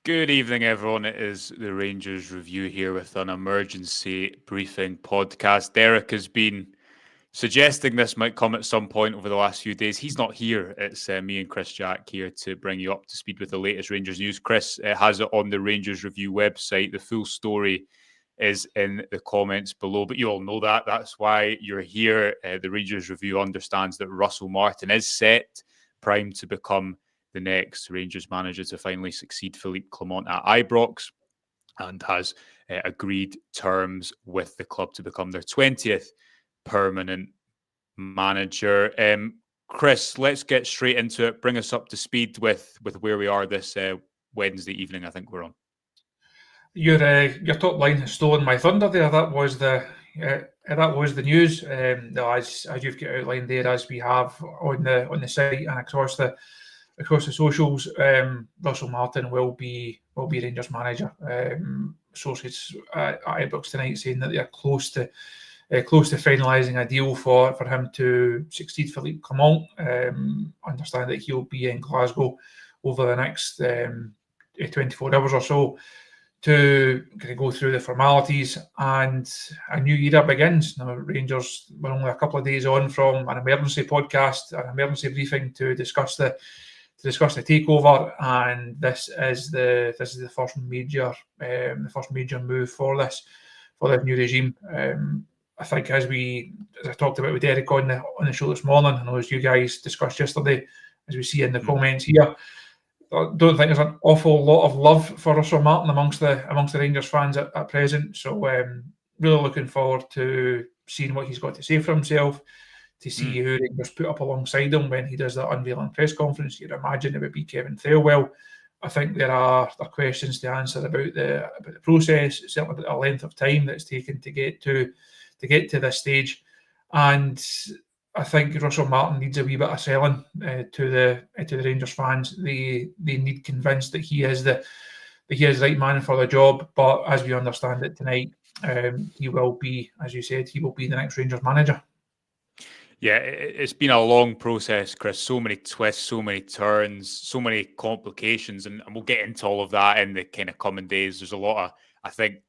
Good evening, everyone. It is the Rangers Review here with an emergency briefing podcast. Derek has been suggesting this might come at some point over the last few days. He's not here. It's me and Chris Jack here to bring you up to speed with the latest Rangers news. Chris has it on the Rangers Review website. The full story is in the comments below, but you all know that. That's why you're here. The Rangers Review understands that Russell Martin is set, primed to become the next Rangers manager to finally succeed Philippe Clement at Ibrox, and has agreed terms with the club to become their 20th permanent manager. Chris, let's get straight into it. Bring us up to speed with where we are this Wednesday evening. I think we're on. Your top line has stolen my thunder there. That was the news. As you've got outlined there, as we have on the site and across the socials, Russell Martin will be Rangers manager. Sources at Ibrox tonight saying that they are close to finalising a deal for him to succeed Philippe Clement. Understand that he'll be in Glasgow over the next 24 hours or so to go through the formalities, and a new era begins. Now, Rangers were only a couple of days on from an emergency podcast, an emergency briefing to discuss the takeover, and this is the first major move for this new regime. I think as I talked about with Derek on the show this morning, and as you guys discussed yesterday, as we see in the comments here, I don't think there's an awful lot of love for Russell Martin amongst the Rangers fans at present. So really looking forward to seeing what he's got to say for himself, to see who Rangers put up alongside him when he does that unveiling press conference. You'd imagine it would be Kevin Thelwell. I think there are questions to answer about the process, certainly about the length of time that it's taken to get to this stage, and I think Russell Martin needs a wee bit of selling to the Rangers fans. They need convinced that he is the right man for the job. But as we understand it tonight, he will be, as you said, he will be the next Rangers manager. Yeah, it's been a long process, Chris. So many twists, so many turns, so many complications, and we'll get into all of that in the kind of coming days. There's a lot of, I think,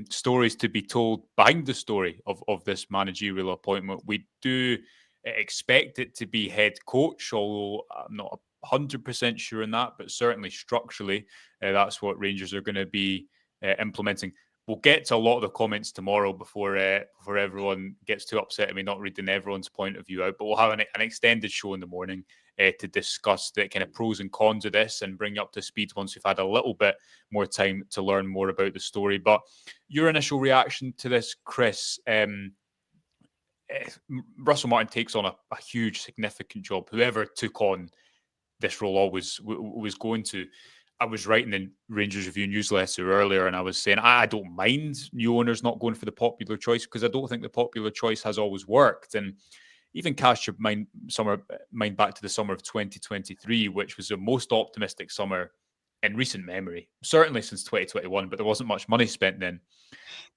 stories to be told behind the story of this managerial appointment. We do expect it to be head coach, although I'm not 100% sure in that, but certainly structurally, that's what Rangers are going to be implementing. We'll get to a lot of the comments tomorrow before everyone gets too upset at me not reading everyone's point of view out, but we'll have an extended show in the morning to discuss the kind of pros and cons of this and bring you up to speed once we've had a little bit more time to learn more about the story. But your initial reaction to this, Chris, Russell Martin takes on a huge, significant job. Whoever took on this role always was going to. I was writing in Rangers Review newsletter earlier, and I was saying I don't mind new owners not going for the popular choice, because I don't think the popular choice has always worked. And even cast your mind back to the summer of 2023, which was the most optimistic summer in recent memory, certainly since 2021, but there wasn't much money spent then.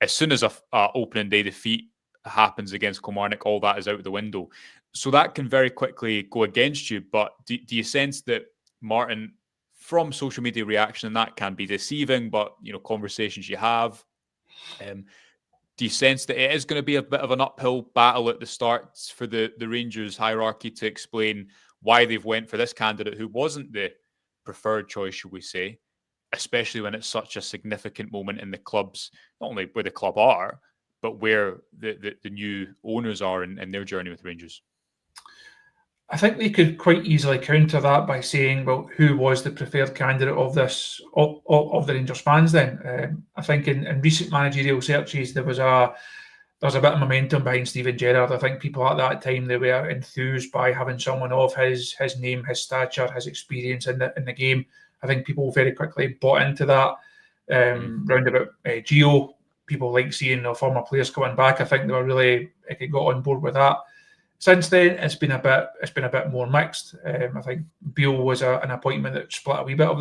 As soon as a opening day defeat happens against Kilmarnock, all that is out the window. So that can very quickly go against you. But do you sense that Martin, from social media reaction, and that can be deceiving, but conversations you have, do you sense that it is going to be a bit of an uphill battle at the start for the Rangers hierarchy to explain why they've went for this candidate who wasn't the preferred choice, should we say, especially when it's such a significant moment in the club's, not only where the club are, but where the new owners are in their journey with Rangers? I think they could quite easily counter that by saying, well, who was the preferred candidate of this of the Rangers fans then? I think in recent managerial searches, there was a bit of momentum behind Steven Gerrard. I think people at that time, they were enthused by having someone of his name, his stature, his experience in the game. I think people very quickly bought into that. Round about Gio, people like seeing former players coming back. I think they were really got on board with that. Since then, it's been a bit more mixed. I think Beale was an appointment that split a wee bit of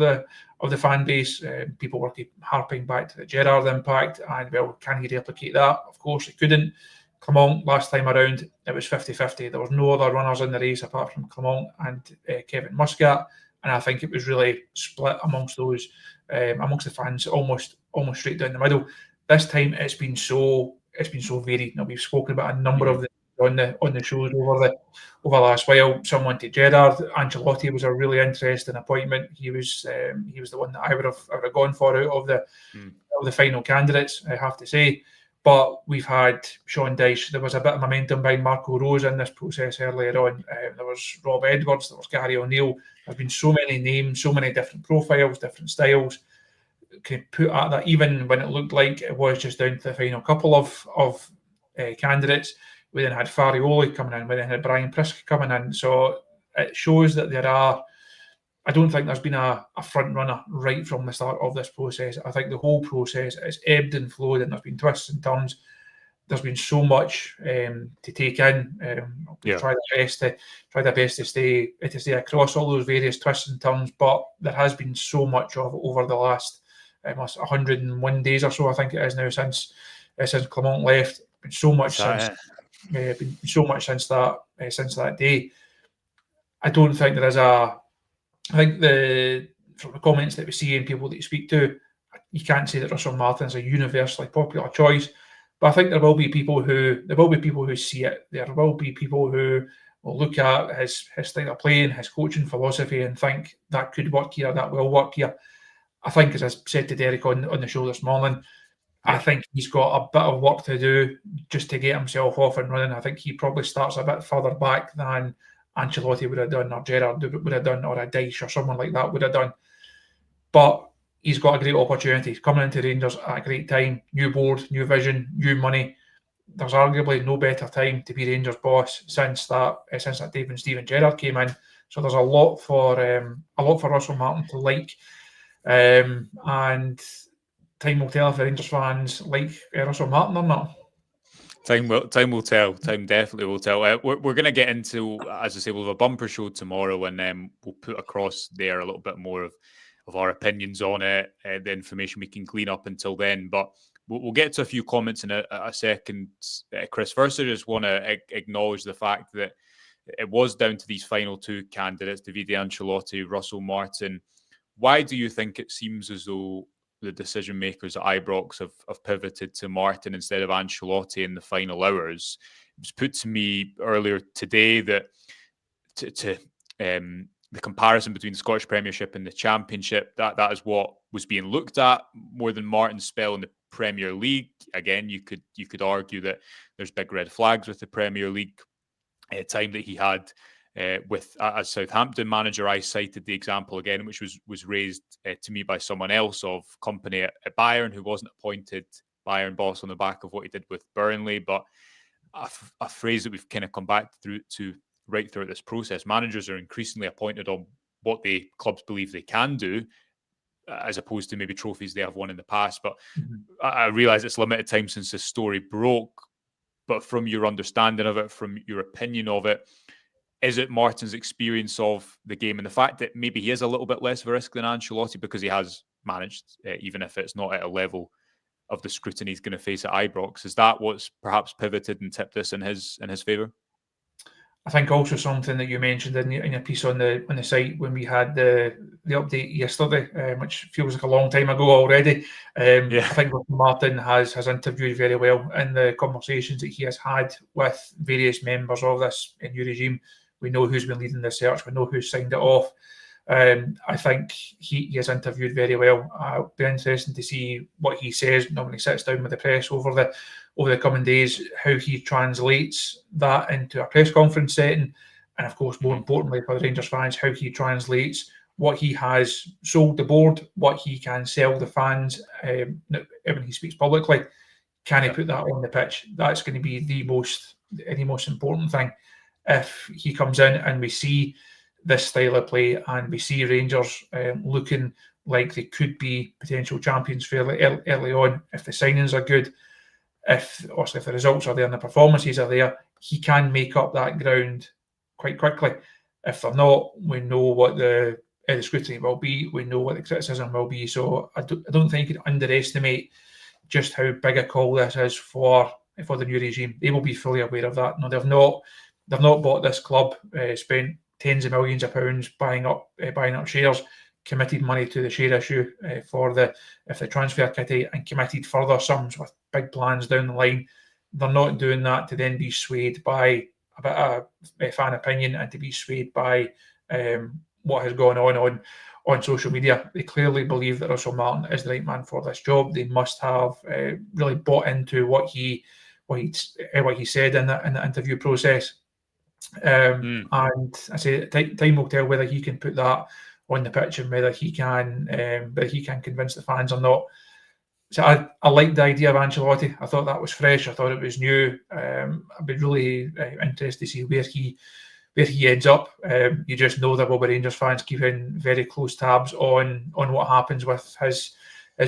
the fan base. People were harping back to the Gerrard impact, and well, can he replicate that? Of course, he couldn't. Clement, last time around, it was 50-50. There was no other runners in the race apart from Clement and Kevin Muscat, and I think it was really split amongst those amongst the fans, almost straight down the middle. This time it's been so varied. Now, we've spoken about a number of them on the shows over the last while. Someone to Gerrard, Ancelotti was a really interesting appointment. He was the one that I would have gone for out of the final candidates, I have to say. But we've had Sean Dyche. There was a bit of momentum behind Marco Rose in this process earlier on. There was Rob Edwards. There was Gary O'Neill. There's been so many names, so many different profiles, different styles. Can put at that, even when it looked like it was just down to the final couple of candidates. We then had Farioli coming in. We then had Brian Priske coming in. So it shows that there are. I don't think there's been a front runner right from the start of this process. I think the whole process has ebbed and flowed, and there's been twists and turns. There's been so much to take in. Try their best to stay across all those various twists and turns. But there has been so much of it over the last 101 days or so. I think it is now since Clement left. Been so much since that day. I don't think there is I think from the comments that we see and people that you speak to, you can't say that Russell Martin is a universally popular choice. But I think there will be people who see it. There will be people who will look at his style of playing, his coaching philosophy, and think that could work here, that will work here. I think, as I said to Derek on the show this morning, I think he's got a bit of work to do just to get himself off and running. I think he probably starts a bit further back than Ancelotti would have done, or Gerrard would have done, or a Dyche or someone like that would have done. But he's got a great opportunity. He's coming into Rangers at a great time. New board, new vision, new money. There's arguably no better time to be Rangers boss since that David and Steven Gerrard came in. So there's a lot for Russell Martin to like. And time will tell if the Rangers fans like Russell Martin or not. Time will tell. Time definitely will tell. We're going to get into, as I say, we'll have a bumper show tomorrow, and we'll put across there a little bit more of our opinions on it, the information we can glean up until then. But we'll get to a few comments in a second, Chris. First, I just want to acknowledge the fact that it was down to these final two candidates, Davide Ancelotti, Russell Martin. Why do you think it seems as though the decision makers at Ibrox have pivoted to Martin instead of Ancelotti in the final hours? It was put to me earlier today that the comparison between the Scottish Premiership and the Championship, that is what was being looked at more than Martin's spell in the Premier League. Again, you could argue that there's big red flags with the Premier League. Time that he had with as Southampton manager, I cited the example again, which was raised to me by someone else of company at Bayern, who wasn't appointed Bayern boss on the back of what he did with Burnley, but a phrase that we've kind of come back to right throughout this process. Managers are increasingly appointed on what the clubs believe they can do, as opposed to maybe trophies they have won in the past. But I realise it's limited time since this story broke. But from your understanding of it, from your opinion of it, is it Martin's experience of the game and the fact that maybe he is a little bit less of a risk than Ancelotti because he has managed, even if it's not at a level of the scrutiny he's going to face at Ibrox? Is that what's perhaps pivoted and tipped this in his favour? I think also something that you mentioned in your piece on the site when we had the update yesterday, which feels like a long time ago already. I think Martin has interviewed very well in the conversations that he has had with various members of this new regime. We know who's been leading the search. We know who's signed it off. I think he has interviewed very well. It'll be interesting to see what he says when he sits down with the press over the coming days, how he translates that into a press conference setting, and of course, more importantly for the Rangers fans, how he translates what he has sold the board, what he can sell the fans when he speaks publicly. Can he put that on the pitch? That's going to be the most important thing. If he comes in and we see this style of play and we see Rangers looking like they could be potential champions fairly early on, if the signings are good, if the results are there and the performances are there, he can make up that ground quite quickly. If they're not, we know what the scrutiny will be. We know what the criticism will be. So I don't think you can underestimate just how big a call this is for the new regime. They will be fully aware of that. No, they've not bought this club, spent tens of millions of pounds buying up shares committed money to the share issue for the transfer kitty and committed further sums with big plans down the line. They're not doing that to then be swayed by a bit of fan opinion and to be swayed by what has gone on social media. They clearly believe that Russell Martin is the right man for this job. They must have really bought into what he said in the interview process. And I say time will tell whether he can put that on the pitch and whether he can convince the fans or not. So I liked the idea of Ancelotti. I thought that was fresh. I thought it was new. I'd be really interested to see where he ends up. You just know that will be Rangers fans keeping very close tabs on what happens with his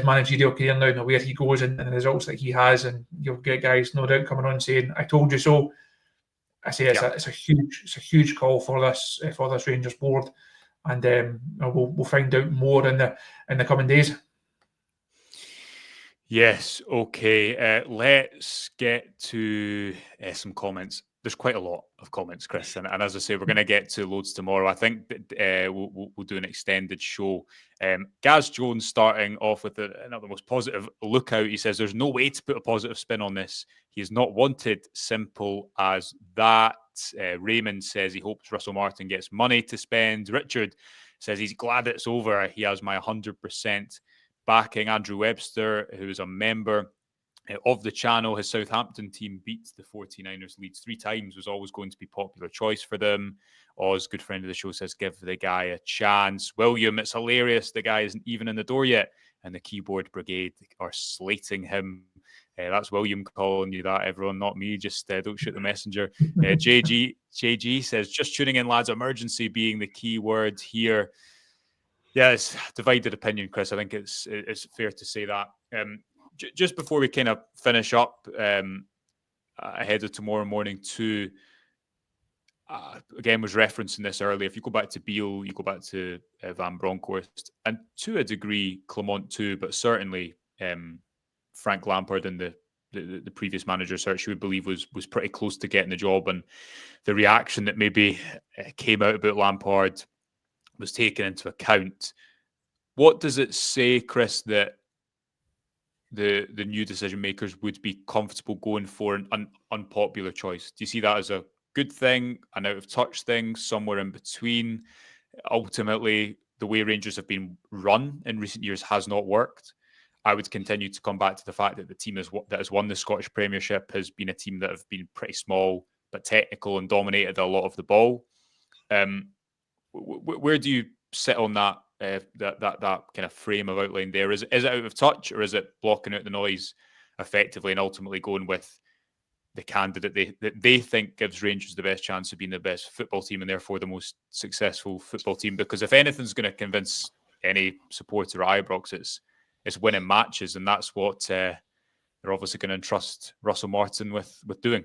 managerial career now and where he goes and the results that he has. And you'll get guys no doubt coming on saying, "I told you so." I say it's a huge call for this Rangers board, and we'll find out more in the coming days. Yes, okay. Let's get to some comments. There's quite a lot of comments, Chris, and as I say, we're going to get to loads tomorrow. I think that we'll do an extended show. Gaz Jones starting off with another most positive lookout. He says, "There's no way to put a positive spin on this. He is not wanted. Simple as that." Raymond says he hopes Russell Martin gets money to spend. Richard says he's glad it's over. He has my 100% backing. Andrew Webster, who is a member of the channel, his Southampton team beat the 49ers Leeds 3 times, was always going to be popular choice for them. Oz, good friend of the show, says give the guy a chance. William, it's hilarious the guy isn't even in the door yet and the keyboard brigade are slating him. That's William calling you that, everyone, not me. Just don't shoot the messenger. JG says, just tuning in, lads, emergency being the key word here. Yeah, it's divided opinion, Chris. I think it's fair to say that. Just before we kind of finish up ahead of tomorrow morning too, again, was referencing this earlier. If you go back to Beale, you go back to Van Bronckhorst, and to a degree, Clement too, but certainly Frank Lampard and the previous manager search, you would believe was pretty close to getting the job. And the reaction that maybe came out about Lampard was taken into account. What does it say, Chris, that the new decision makers would be comfortable going for an unpopular choice? Do you see that as a good thing, an out of touch thing, somewhere in between? Ultimately, the way Rangers have been run in recent years has not worked. I would continue to come back to the fact that the team that has won the Scottish Premiership has been a team that have been pretty small but technical and dominated a lot of the ball. Where do you sit on that that kind of frame of outline there? Is it out of touch, or is it blocking out the noise effectively and ultimately going with the candidate that they think gives Rangers the best chance of being the best football team and therefore the most successful football team? Because if anything's going to convince any supporter at Ibrox, it's winning matches, and that's what they're obviously going to entrust Russell Martin with doing.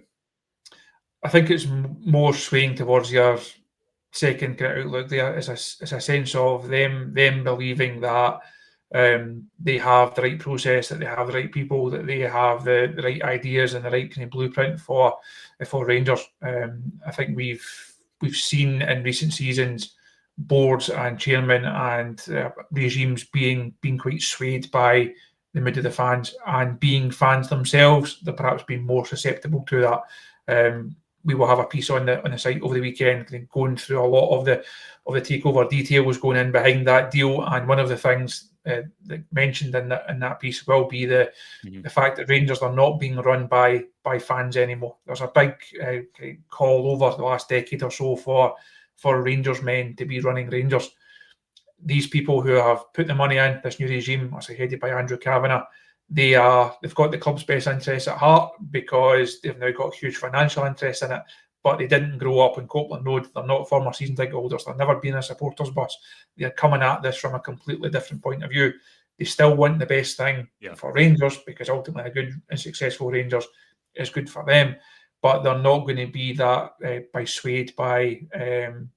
I think it's more swaying towards your second kind of outlook there. It's a sense of them believing that they have the right process, that they have the right people, that they have the right ideas and the right kind of blueprint for Rangers. I think we've seen in recent seasons boards and chairmen and regimes being quite swayed by the mood of the fans, and being fans themselves, they're perhaps being more susceptible to that. We will have a piece on the site over the weekend going through a lot of the takeover details going in behind that deal, and one of the things that mentioned in that piece will be the fact that Rangers are not being run by fans anymore. There's a big call over the last decade or so for Rangers men to be running Rangers. These people who have put the money in, this new regime, as headed by Andrew Kavanagh, they've got the club's best interests at heart because they've now got huge financial interest in it, but they didn't grow up in Copeland Road. They're not former season ticket holders. They've never been in a supporters bus. They're coming at this from a completely different point of view. They still want the best thing for Rangers, because ultimately a good and successful Rangers is good for them, but they're not going to be that swayed by that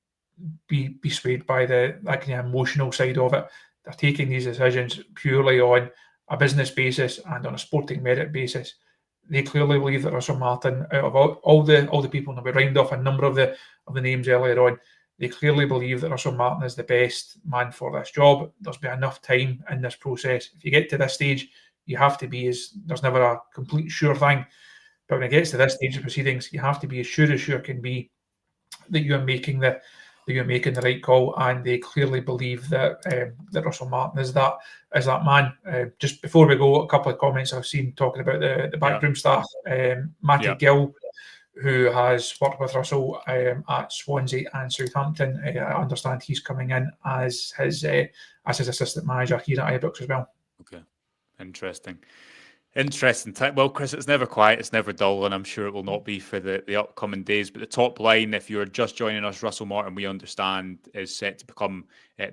kind of emotional side of it. They're taking these decisions purely on a business basis and on a sporting merit basis. They clearly believe that Russell Martin, out of all the people, and we round off a number of the names earlier on, They clearly believe that Russell Martin is the best man for this job. There's been enough time in this process. If you get to this stage, you have to be there's never a complete sure thing. But when it gets to this stage of proceedings, you have to be as sure can be that you're making the right call, and they clearly believe that that Russell Martin is that man. Just before we go, a couple of comments I've seen talking about the backroom staff. Matty Gill, who has worked with Russell at Swansea and Southampton, I understand he's coming in as his assistant manager here at Ibrox as well. Okay, interesting. Interesting time. Well, Chris, it's never quiet, it's never dull, and I'm sure it will not be for the upcoming days. But the top line, if you're just joining us, Russell Martin, we understand, is set to become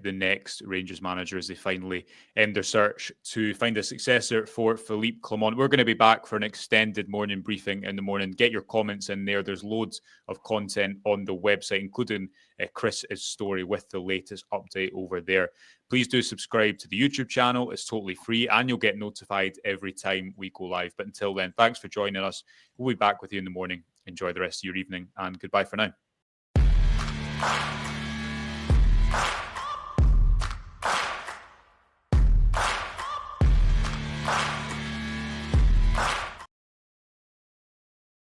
the next Rangers manager as they finally end their search to find a successor for Philippe Clement. We're going to be back for an extended morning briefing in the morning. Get your comments in there. There's loads of content on the website, including Chris's story with the latest update over there. Please do subscribe to the YouTube channel. It's totally free and you'll get notified every time we go live. But until then, thanks for joining us. We'll be back with you in the morning. Enjoy the rest of your evening and goodbye for now.